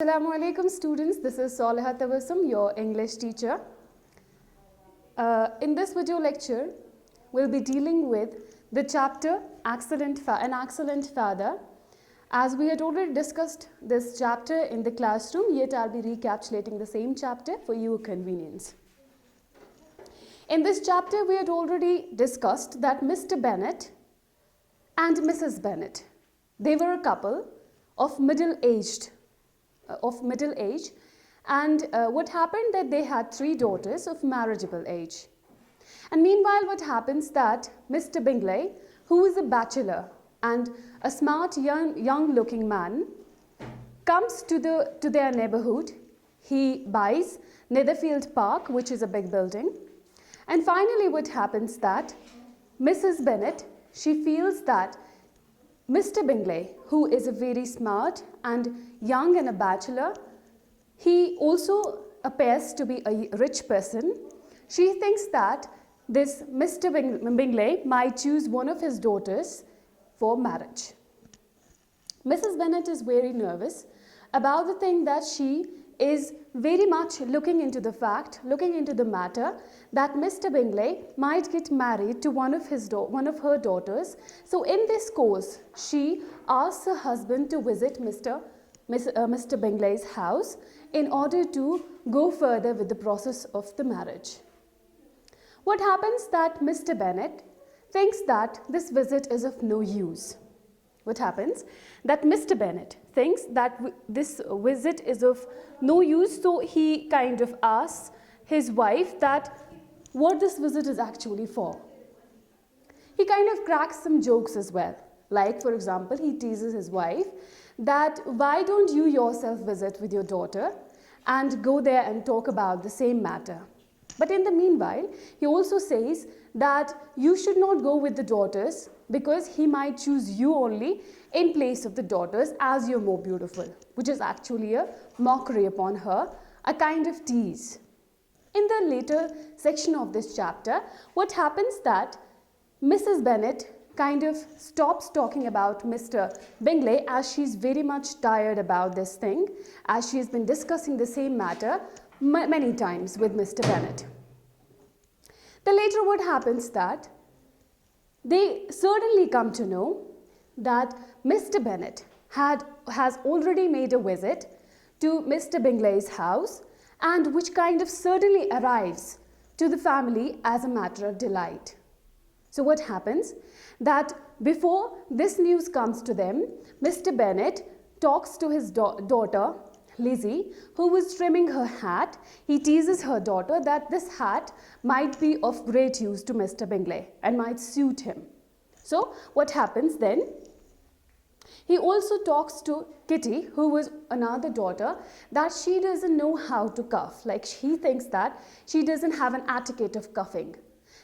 Assalamu alaikum students, this is Saliha Tabassum, your English teacher. In this video lecture, we'll be dealing with the chapter An Excellent Father. As we had already discussed this chapter in the classroom, yet I'll be recapitulating the same chapter for your convenience. In this chapter, we had already discussed that Mr. Bennet and Mrs. Bennet, they were a couple of middle age, and what happened that they had 3 daughters of marriageable age. And meanwhile, what happens that Mr. Bingley, who is a bachelor and a smart young looking man, comes to their neighborhood. He buys Netherfield Park, which is a big building. And finally, what happens that Mrs. Bennet, she feels that Mr. Bingley, who is a very smart and young and a bachelor, he also appears to be a rich person. She thinks that this Mr. Bingley might choose one of his daughters for marriage. Mrs. Bennet is very nervous about the thing that she is very much looking into the matter that Mr. Bingley might get married to one of her daughters. So in this course, she asks her husband to visit Mr. Bingley's house in order to go further with the process of the marriage. What happens that Mr. Bennet thinks that this visit is of no use. What happens that Mr. Bennet thinks that this visit is of no use, so he kind of asks his wife that what this visit is actually for. He kind of cracks some jokes as well. Like, for example, he teases his wife that why don't you yourself visit with your daughter and go there and talk about the same matter. But in the meanwhile, he also says that you should not go with the daughters because he might choose you only in place of the daughters as you're more beautiful, which is actually a mockery upon her, a kind of tease. In the later section of this chapter, what happens that Mrs. Bennet kind of stops talking about Mr. Bingley as she's very much tired about this thing, as she's been discussing the same matter many times with Mr. Bennet. Then later what happens that they certainly come to know that Mr. Bennet has already made a visit to Mr. Bingley's house, and which kind of certainly arrives to the family as a matter of delight. So what happens that before this news comes to them, Mr. Bennet talks to his daughter Lizzie, who was trimming her hat. He teases her daughter that this hat might be of great use to Mr. Bingley and might suit him. So what happens then? He also talks to Kitty, who was another daughter, that she doesn't know how to cuff. Like, he thinks that she doesn't have an etiquette of cuffing.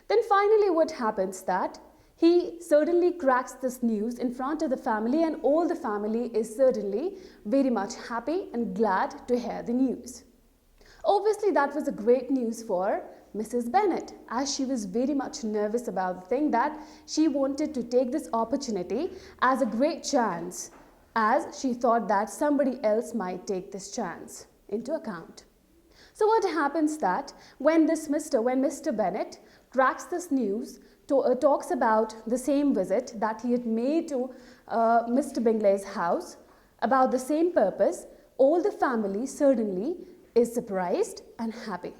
Then finally what happens that he certainly cracks this news in front of the family, and all the family is certainly very much happy and glad to hear the news. Obviously, that was a great news for Mrs. Bennet, as she was very much nervous about the thing that she wanted to take this opportunity as a great chance, as she thought that somebody else might take this chance into account. So what happens that when Mr. Bennet cracks this news, talks about the same visit that he had made to Mr. Bingley's house about the same purpose, all the family certainly is surprised and happy.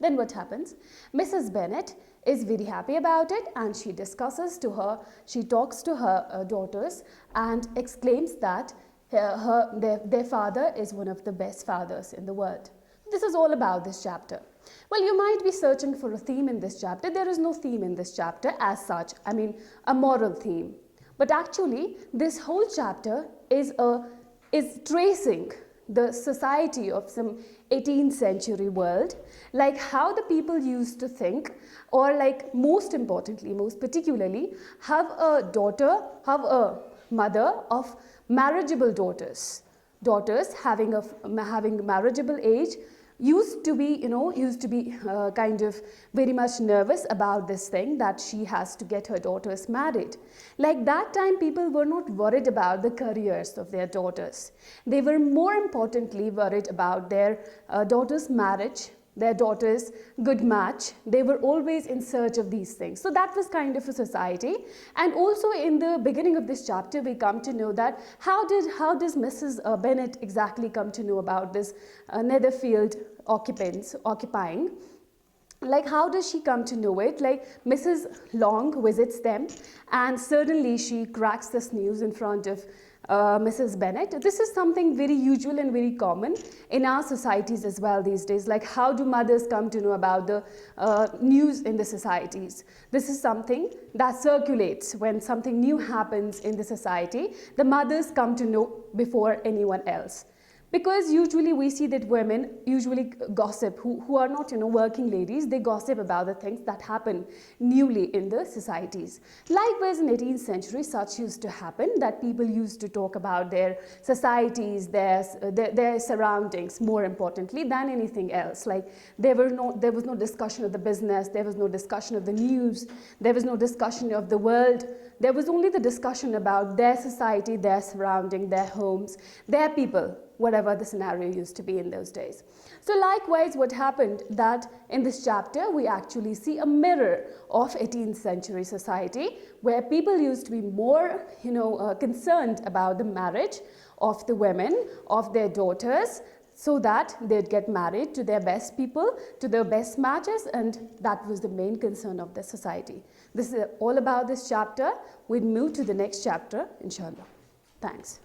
Then what happens? Mrs. Bennet is very happy about it, and she talks to her daughters and exclaims that their father is one of the best fathers in the world. This is all about this chapter. Well, you might be searching for a theme in this chapter. There is no theme in this chapter as such, a moral theme. But actually, this whole chapter is tracing the society of some 18th century world, like how the people used to think, or like most particularly, have a mother of marriageable daughters having marriageable age, used to be kind of very much nervous about this thing that she has to get her daughters married. Like that time, people were not worried about the careers of their daughters. They were more importantly worried about their daughters' marriage, their daughters' good match. They were always in search of these things. So that was kind of a society. And also in the beginning of this chapter, we come to know that how does Mrs. Bennet exactly come to know about this Netherfield occupying? Like, how does she come to know it? Like, Mrs. Long visits them, and suddenly she cracks this news in front of Mrs. Bennet. This is something very usual and very common in our societies as well these days. Like, how do mothers come to know about the news in the societies? This is something that circulates when something new happens in the society. The mothers come to know before anyone else. Because usually we see that women usually gossip, who are not working ladies, they gossip about the things that happen newly in the societies. Likewise in 18th century, such used to happen, that people used to talk about their societies, their surroundings, more importantly than anything else. Like there was no discussion of the business, there was no discussion of the news, there was no discussion of the world. There was only the discussion about their society, their surrounding, their homes, their people, whatever the scenario used to be in those days. So likewise, what happened that in this chapter, we actually see a mirror of 18th century society, where people used to be more, concerned about the marriage of the women, of their daughters, so that they'd get married to their best people, to their best matches, and that was the main concern of the society. This is all about this chapter. We'll move to the next chapter, inshallah. Thanks.